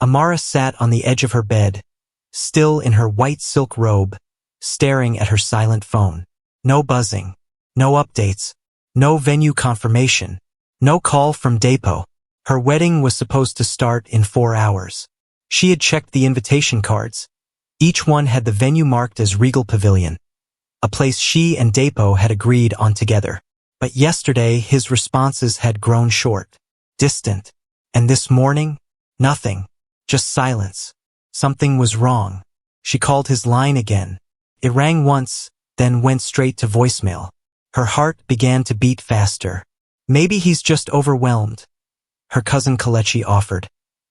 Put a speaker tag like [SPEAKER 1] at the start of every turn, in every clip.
[SPEAKER 1] Amara sat on the edge of her bed, still in her white silk robe, staring at her silent phone. No buzzing, no updates, no venue confirmation, no call from Depo. Her wedding was supposed to start in 4 hours. She had checked the invitation cards. Each one had the venue marked as Regal Pavilion, a place she and Depo had agreed on together. But yesterday his responses had grown short, distant, and this morning, nothing, just silence. Something was wrong. She called his line again. It rang once, then went straight to voicemail. Her heart began to beat faster. Maybe he's just overwhelmed, her cousin Kelechi offered,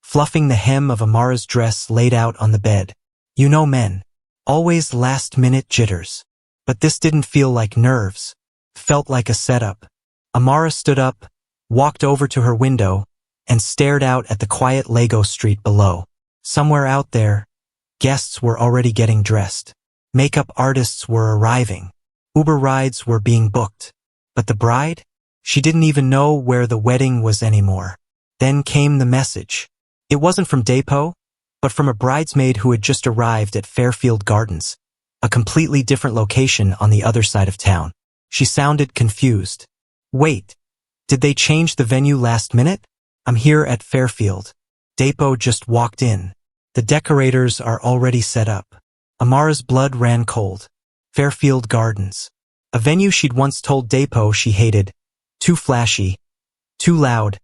[SPEAKER 1] fluffing the hem of Amara's dress laid out on the bed. You know men, always last-minute jitters. But this didn't feel like nerves, felt like a setup. Amara stood up, walked over to her window, and stared out at the quiet Lagos street below. Somewhere out there, guests were already getting dressed. Makeup artists were arriving. Uber rides were being booked. But the bride? She didn't even know where the wedding was anymore. Then came the message. It wasn't from Depo, but from a bridesmaid who had just arrived at Fairfield Gardens, a completely different location on the other side of town. She sounded confused. Wait, did they change the venue last minute? I'm here at Fairfield. Depo just walked in. The decorators are already set up. Amara's blood ran cold. Fairfield Gardens. A venue she'd once told Depo she hated. Too flashy, too loud,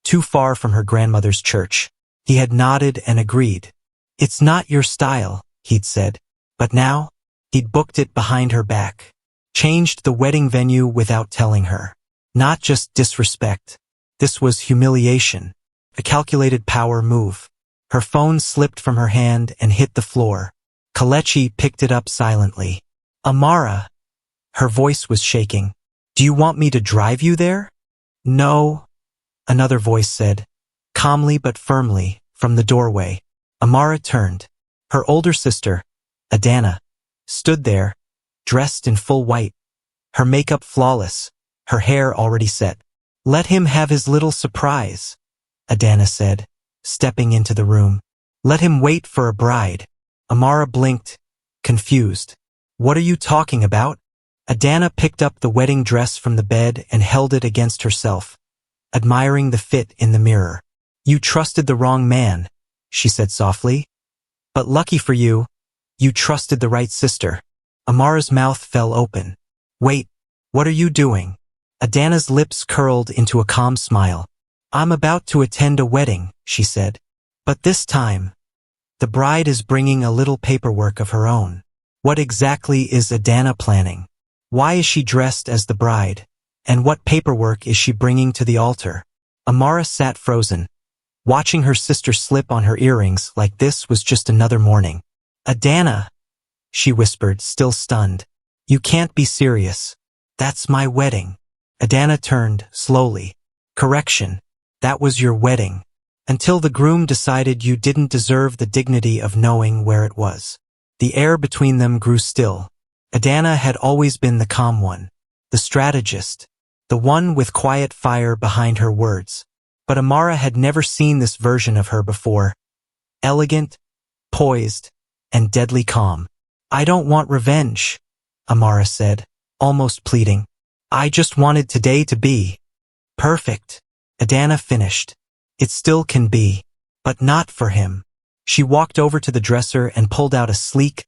[SPEAKER 1] too far from her grandmother's church. He had nodded and agreed. It's not your style, he'd said. But now, he'd booked it behind her back. Changed the wedding venue without telling her. Not just disrespect. This was humiliation. A calculated power move. Her phone slipped from her hand and hit the floor. Kelechi picked it up silently. Amara. Her voice was shaking. Do you want me to drive you there? No, another voice said, calmly but firmly, from the doorway. Amara turned. Her older sister, Adana, stood there, dressed in full white, her makeup flawless, her hair already set. Let him have his little surprise, Adana said, stepping into the room. Let him wait for a bride. Amara blinked, confused. What are you talking about? Adana picked up the wedding dress from the bed and held it against herself, admiring the fit in the mirror. You trusted the wrong man, she said softly. But lucky for you, you trusted the right sister. Amara's mouth fell open. Wait, what are you doing? Adana's lips curled into a calm smile. I'm about to attend a wedding, she said. But this time, the bride is bringing a little paperwork of her own. What exactly is Adana planning? Why is she dressed as the bride? And what paperwork is she bringing to the altar? Amara sat frozen, watching her sister slip on her earrings like this was just another morning. Adana, she whispered, still stunned. You can't be serious. That's my wedding. Adana turned, slowly. Correction. That was your wedding. Until the groom decided you didn't deserve the dignity of knowing where it was. The air between them grew still. Adana had always been the calm one, the strategist, the one with quiet fire behind her words. But Amara had never seen this version of her before. Elegant, poised, and deadly calm. I don't want revenge, Amara said, almost pleading. I just wanted today to be perfect. Adana finished. It still can be, but not for him. She walked over to the dresser and pulled out a sleek,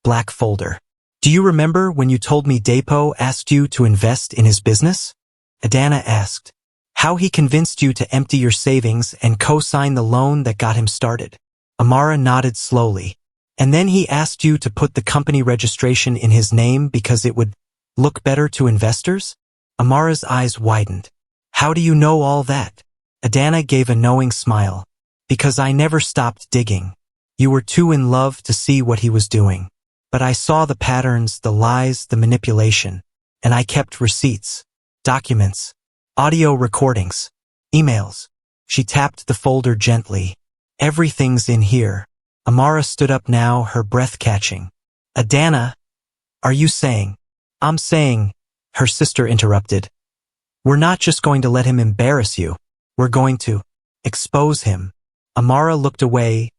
[SPEAKER 1] black folder. Do you remember when you told me Depo asked you to invest in his business? Adana asked. How he convinced you to empty your savings and co-sign the loan that got him started. Amara nodded slowly. And then he asked you to put the company registration in his name because it would look better to investors? Amara's eyes widened. How do you know all that? Adana gave a knowing smile. Because I never stopped digging. You were too in love to see what he was doing. But I saw the patterns, the lies, the manipulation. And I kept receipts, documents, audio recordings, emails. She tapped the folder gently. Everything's in here. Amara stood up now, her breath catching. Adana, are you saying? I'm saying, her sister interrupted. We're not just going to let him embarrass you. We're going to expose him. Amara looked away,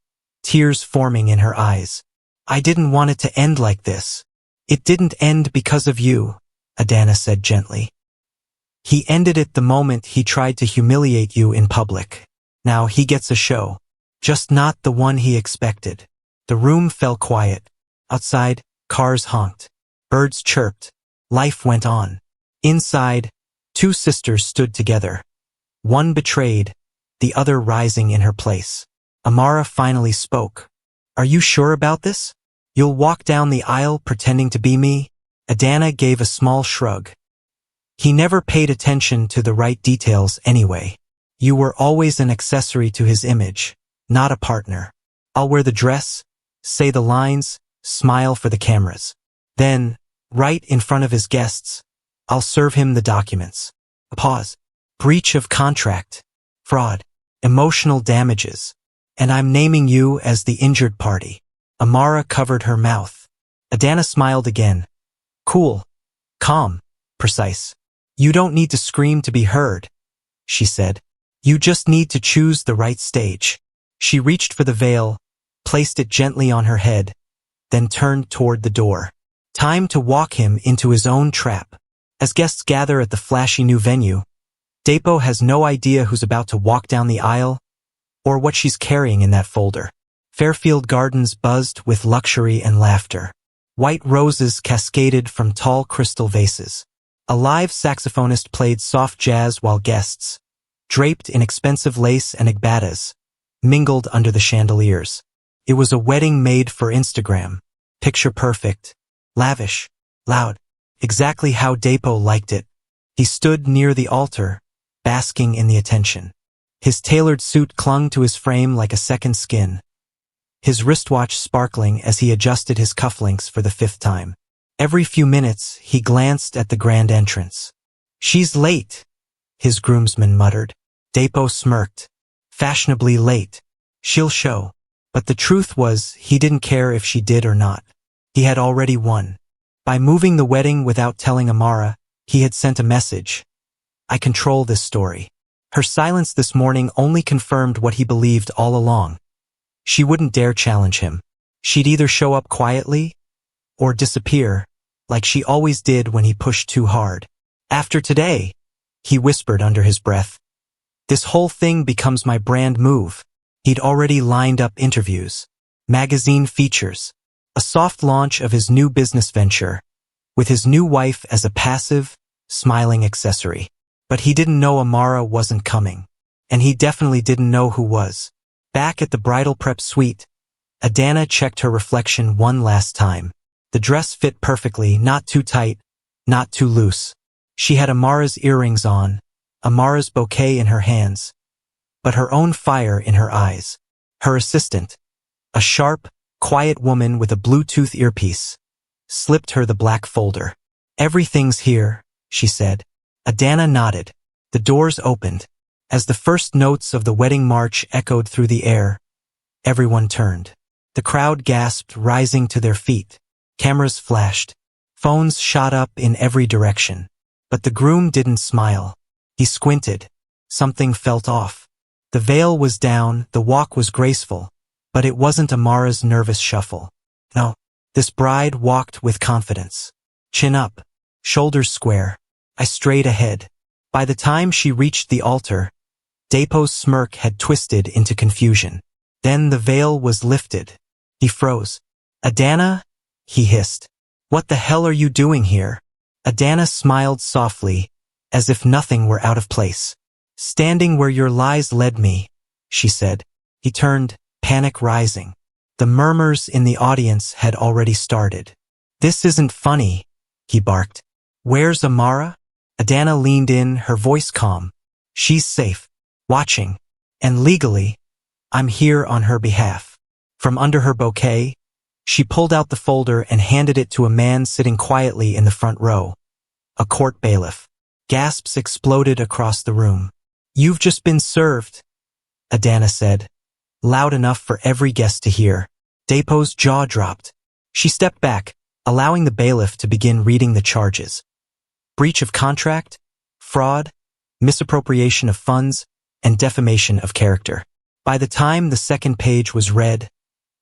[SPEAKER 1] tears forming in her eyes. I didn't want it to end like this. It didn't end because of you, Adana said gently. He ended it the moment he tried to humiliate you in public. Now he gets a show. Just not the one he expected. The room fell quiet. Outside, cars honked. Birds chirped. Life went on. Inside, two sisters stood together. One betrayed, the other rising in her place. Amara finally spoke. Are you sure about this? You'll walk down the aisle pretending to be me? Adana gave a small shrug. He never paid attention to the right details anyway. You were always an accessory to his image, not a partner. I'll wear the dress, say the lines, smile for the cameras. Then, right in front of his guests, I'll serve him the documents. A pause. Breach of contract. Fraud. Emotional damages. And I'm naming you as the injured party. Amara covered her mouth. Adana smiled again. Cool. Calm. Precise. You don't need to scream to be heard, she said. You just need to choose the right stage. She reached for the veil, placed it gently on her head, then turned toward the door. Time to walk him into his own trap. As guests gather at the flashy new venue, Depo has no idea who's about to walk down the aisle or what she's carrying in that folder. Fairfield Gardens buzzed with luxury and laughter. White roses cascaded from tall crystal vases. A live saxophonist played soft jazz while guests, draped in expensive lace and igbatas, mingled under the chandeliers. It was a wedding made for Instagram. Picture perfect, lavish, loud, exactly how Depo liked it. He stood near the altar, basking in the attention. His tailored suit clung to his frame like a second skin, his wristwatch sparkling as he adjusted his cufflinks for the 5th time. Every few minutes, he glanced at the grand entrance. She's late, his groomsman muttered. Depo smirked. Fashionably late. She'll show. But the truth was, he didn't care if she did or not. He had already won. By moving the wedding without telling Amara, he had sent a message. I control this story. Her silence this morning only confirmed what he believed all along. She wouldn't dare challenge him. She'd either show up quietly or disappear, like she always did when he pushed too hard. After today, he whispered under his breath, this whole thing becomes my brand move. He'd already lined up interviews, magazine features, a soft launch of his new business venture, with his new wife as a passive, smiling accessory. But he didn't know Amara wasn't coming, and he definitely didn't know who was. Back at the bridal prep suite, Adana checked her reflection one last time. The dress fit perfectly, not too tight, not too loose. She had Amara's earrings on, Amara's bouquet in her hands, but her own fire in her eyes. Her assistant, a sharp, quiet woman with a Bluetooth earpiece, slipped her the black folder. Everything's here, she said. Adana nodded. The doors opened. As the first notes of the wedding march echoed through the air, everyone turned. The crowd gasped, rising to their feet. Cameras flashed. Phones shot up in every direction. But the groom didn't smile. He squinted. Something felt off. The veil was down, the walk was graceful, but it wasn't Amara's nervous shuffle. No, this bride walked with confidence. Chin up, shoulders square. I strayed ahead. By the time she reached the altar, Depo's smirk had twisted into confusion. Then the veil was lifted. He froze. Adana? He hissed. What the hell are you doing here? Adana smiled softly, as if nothing were out of place. Standing where your lies led me, she said. He turned, panic rising. The murmurs in the audience had already started. This isn't funny, he barked. Where's Amara? Adana leaned in, her voice calm. She's safe, watching, and legally, I'm here on her behalf. From under her bouquet, she pulled out the folder and handed it to a man sitting quietly in the front row. A court bailiff. Gasps exploded across the room. You've just been served, Adana said, loud enough for every guest to hear. Depo's jaw dropped. She stepped back, allowing the bailiff to begin reading the charges. Breach of contract, fraud, misappropriation of funds, and defamation of character. By the time the second page was read,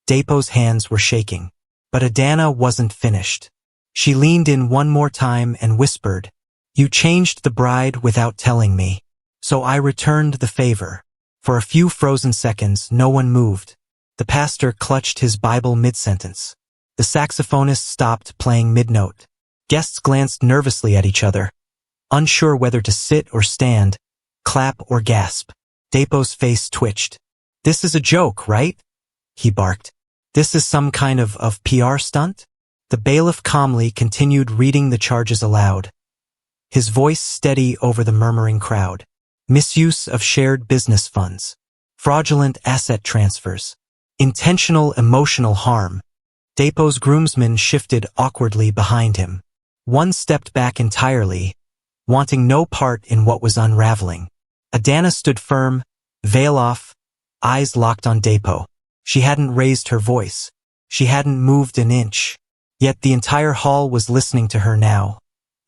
[SPEAKER 1] Depo's hands were shaking. But Adana wasn't finished. She leaned in one more time and whispered, "You changed the bride without telling me. So I returned the favor." For a few frozen seconds, no one moved. The pastor clutched his Bible mid-sentence. The saxophonist stopped playing mid-note. Guests glanced nervously at each other, unsure whether to sit or stand, clap or gasp. Depo's face twitched. "This is a joke, right?" he barked. "This is some kind of PR stunt?" The bailiff calmly continued reading the charges aloud, his voice steady over the murmuring crowd. Misuse of shared business funds, fraudulent asset transfers, intentional emotional harm. Depo's groomsmen shifted awkwardly behind him. One stepped back entirely, wanting no part in what was unraveling. Adana stood firm, veil off, eyes locked on Depo. She hadn't raised her voice. She hadn't moved an inch. Yet the entire hall was listening to her now.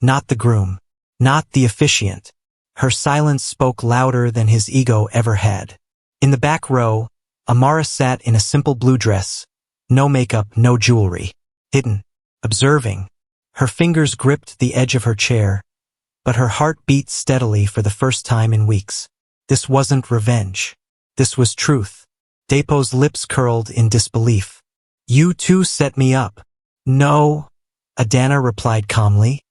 [SPEAKER 1] Not the groom. Not the officiant. Her silence spoke louder than his ego ever had. In the back row, Amara sat in a simple blue dress, no makeup, no jewelry, hidden, observing. Her fingers gripped the edge of her chair, but her heart beat steadily for the first time in weeks. This wasn't revenge. This was truth. Depo's lips curled in disbelief. "You two set me up." "No," Adana replied calmly.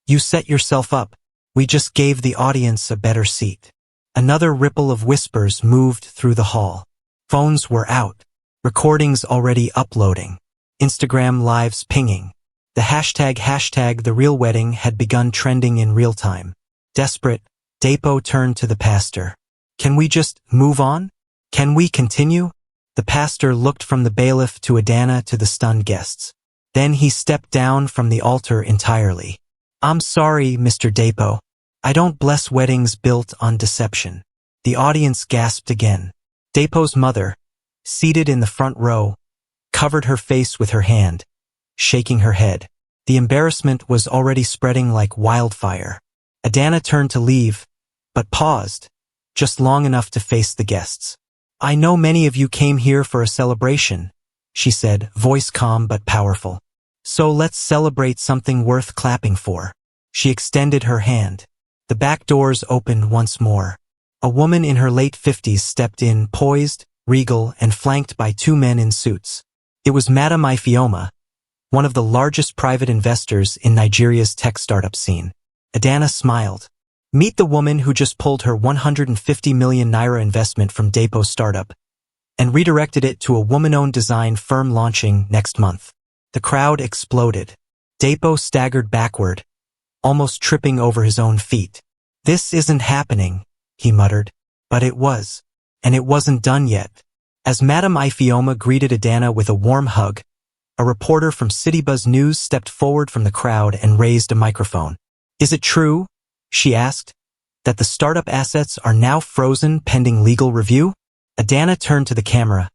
[SPEAKER 1] "You set yourself up. We just gave the audience a better seat." Another ripple of whispers moved through the hall. Phones were out. Recordings already uploading. Instagram lives pinging. The hashtag the real wedding had begun trending in real time. Desperate, Depo turned to the pastor. "Can we just move on? Can we continue?" The pastor looked from the bailiff to Adana to the stunned guests. Then he stepped down from the altar entirely. "I'm sorry, Mr. Depo. I don't bless weddings built on deception." The audience gasped again. Depo's mother, seated in the front row, covered her face with her hand, shaking her head. The embarrassment was already spreading like wildfire. Adana turned to leave, but paused, just long enough to face the guests. "I know many of you came here for a celebration," she said, voice calm but powerful. "So let's celebrate something worth clapping for." She extended her hand. The back doors opened once more. A woman in her late 50s stepped in, poised, regal, and flanked by two men in suits. It was Madam Ifeoma, one of the largest private investors in Nigeria's tech startup scene. Adana smiled. "Meet the woman who just pulled her 150 million naira investment from Depo's startup and redirected it to a woman-owned design firm launching next month." The crowd exploded. Depo staggered backward, almost tripping over his own feet. "This isn't happening," he muttered. But it was. And it wasn't done yet. As Madam Ifeoma greeted Adana with a warm hug, a reporter from CityBuzz News stepped forward from the crowd and raised a microphone. "Is it true," she asked, "that the startup assets are now frozen pending legal review?" Adana turned to the camera,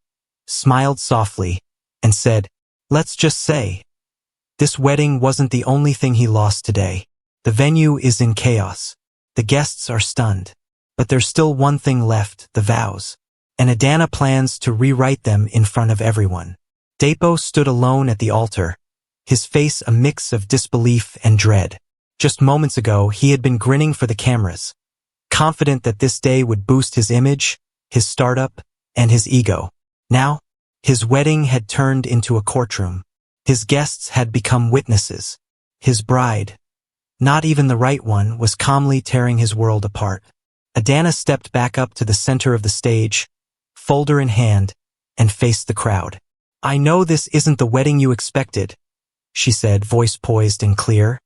[SPEAKER 1] smiled softly, and said, "Let's just say, this wedding wasn't the only thing he lost today. The venue is in chaos. The guests are stunned. But there's still one thing left, the vows. And Adana plans to rewrite them in front of everyone." Depo stood alone at the altar, his face a mix of disbelief and dread. Just moments ago, he had been grinning for the cameras, confident that this day would boost his image, his startup, and his ego. Now, his wedding had turned into a courtroom. His guests had become witnesses. His bride, not even the right one, was calmly tearing his world apart. Adana stepped back up to the center of the stage, folder in hand, and faced the crowd. "I know this isn't the wedding you expected," she said, voice poised and clear,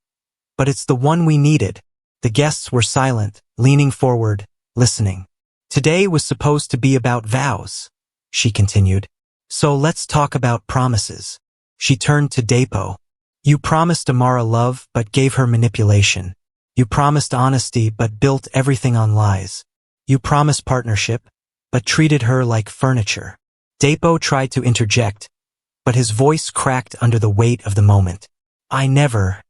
[SPEAKER 1] "but it's the one we needed." The guests were silent, leaning forward, listening. "Today was supposed to be about vows," she continued. "So let's talk about promises." She turned to Depo. "You promised Amara love but gave her manipulation. You promised honesty but built everything on lies. You promised partnership but treated her like furniture." Depo tried to interject, but his voice cracked under the weight of the moment. "I never.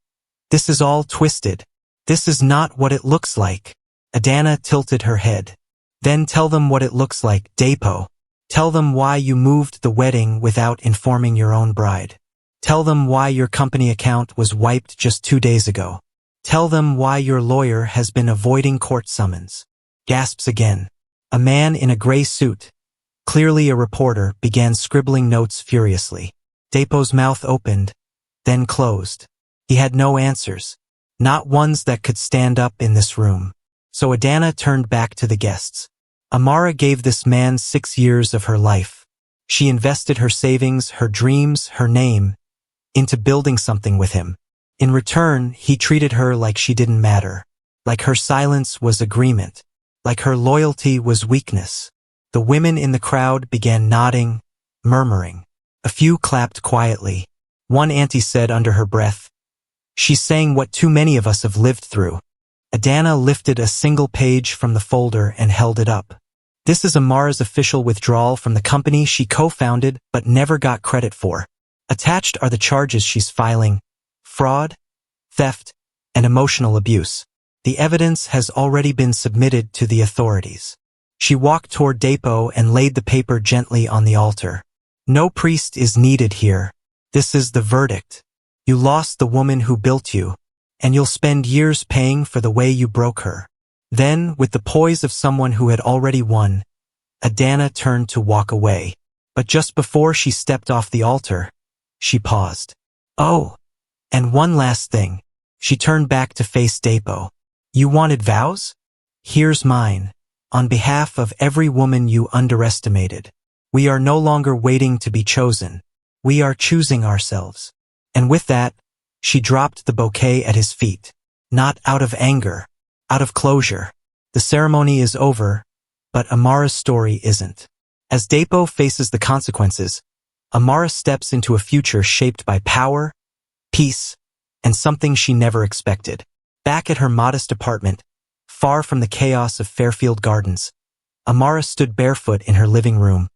[SPEAKER 1] This is all twisted. This is not what it looks like." Adana tilted her head. "Then tell them what it looks like, Depo." Tell them why you moved the wedding without informing your own bride. Tell them why your company account was wiped just 2 days ago. Tell them why your lawyer has been avoiding court summons. Gasps again. A man in a gray suit, clearly a reporter, began scribbling notes furiously. Depo's mouth opened, then closed. He had no answers, not ones that could stand up in this room. So Adana turned back to the guests. Amara gave this man 6 years of her life. She invested her savings, her dreams, her name, into building something with him. In return, he treated her like she didn't matter, like her silence was agreement, like her loyalty was weakness. The women in the crowd began nodding, murmuring. A few clapped quietly. One auntie said under her breath, "She's saying what too many of us have lived through." Adana lifted a single page from the folder and held it up. This is Amara's official withdrawal from the company she co-founded but never got credit for. Attached are the charges she's filing: fraud, theft, and emotional abuse. The evidence has already been submitted to the authorities. She walked toward Depo and laid the paper gently on the altar. No priest is needed here. This is the verdict. You lost the woman who built you, and you'll spend years paying for the way you broke her. Then, with the poise of someone who had already won, Adana turned to walk away. But just before she stepped off the altar, she paused. "Oh, and one last thing." She turned back to face Depo. "You wanted vows? Here's mine. On behalf of every woman you underestimated. We are no longer waiting to be chosen. We are choosing ourselves." And with that, she dropped the bouquet at his feet. Not out of anger, out of closure. The ceremony is over, but Amara's story isn't. As Depo faces the consequences, Amara steps into a future shaped by power, peace, and something she never expected. Back at her modest apartment, far from the chaos of Fairfield Gardens, Amara stood barefoot in her living room,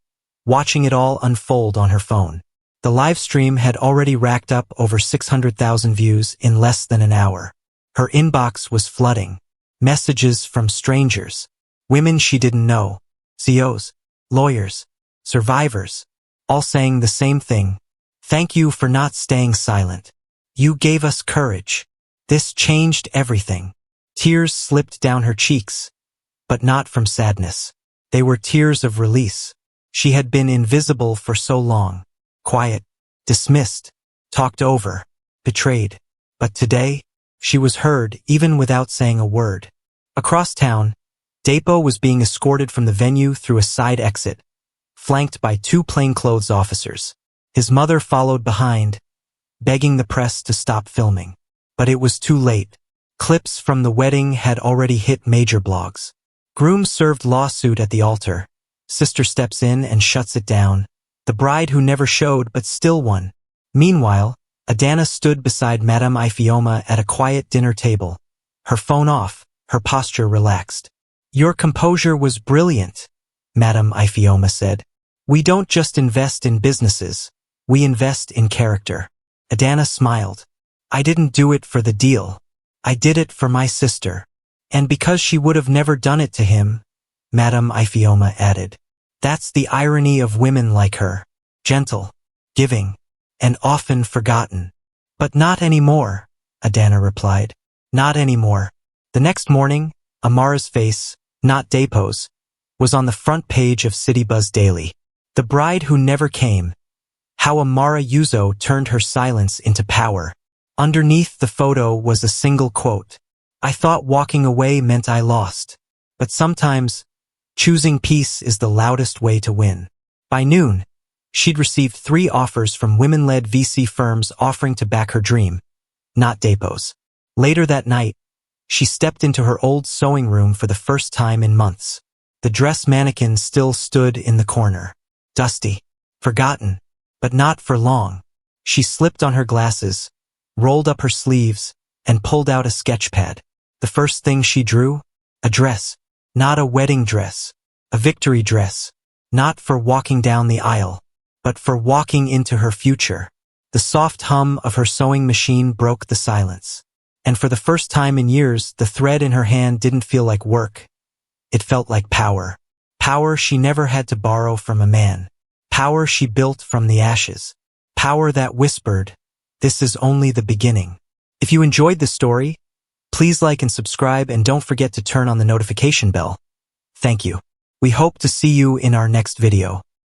[SPEAKER 1] watching it all unfold on her phone. The live stream had already racked up over 600,000 views in less than an hour. Her inbox was flooding. Messages from strangers, women she didn't know, CEOs, lawyers, survivors, all saying the same thing: "Thank you for not staying silent. You gave us courage. This changed everything." Tears slipped down her cheeks, but not from sadness. They were tears of release. She had been invisible for so long, quiet, dismissed, talked over, betrayed. But today, she was heard even without saying a word. Across town, Depo was being escorted from the venue through a side exit, flanked by 2 plainclothes officers. His mother followed behind, begging the press to stop filming. But it was too late. Clips from the wedding had already hit major blogs. Groom served lawsuit at the altar. Sister steps in and shuts it down. The bride who never showed but still won. Meanwhile, Adana stood beside Madame Ifeoma at a quiet dinner table. Her phone off, her posture relaxed. "Your composure was brilliant," Madame Ifeoma said. "We don't just invest in businesses. We invest in character." Adana smiled. "I didn't do it for the deal. I did it for my sister. And because she would have never done it to him," Madame Ifeoma added. "That's the irony of women like her. Gentle, giving, and often forgotten." "But not anymore," Adana replied. "Not anymore." The next morning, Amara's face, not Depo's, was on the front page of City Buzz Daily. The bride who never came. How Amara Yuzo turned her silence into power. Underneath the photo was a single quote: "I thought walking away meant I lost. But sometimes, choosing peace is the loudest way to win." By noon, she'd received 3 offers from women-led VC firms offering to back her dream, not Depo's. Later that night, she stepped into her old sewing room for the first time in months. The dress mannequin still stood in the corner. Dusty, forgotten, but not for long. She slipped on her glasses, rolled up her sleeves, and pulled out a sketch pad. The first thing she drew? A dress. Not a wedding dress. A victory dress. Not for walking down the aisle, but for walking into her future. The soft hum of her sewing machine broke the silence. And for the first time in years, the thread in her hand didn't feel like work. It felt like power. Power she never had to borrow from a man. Power she built from the ashes. Power that whispered, "This is only the beginning." If you enjoyed the story, please like and subscribe and don't forget to turn on the notification bell. Thank you. We hope to see you in our next video.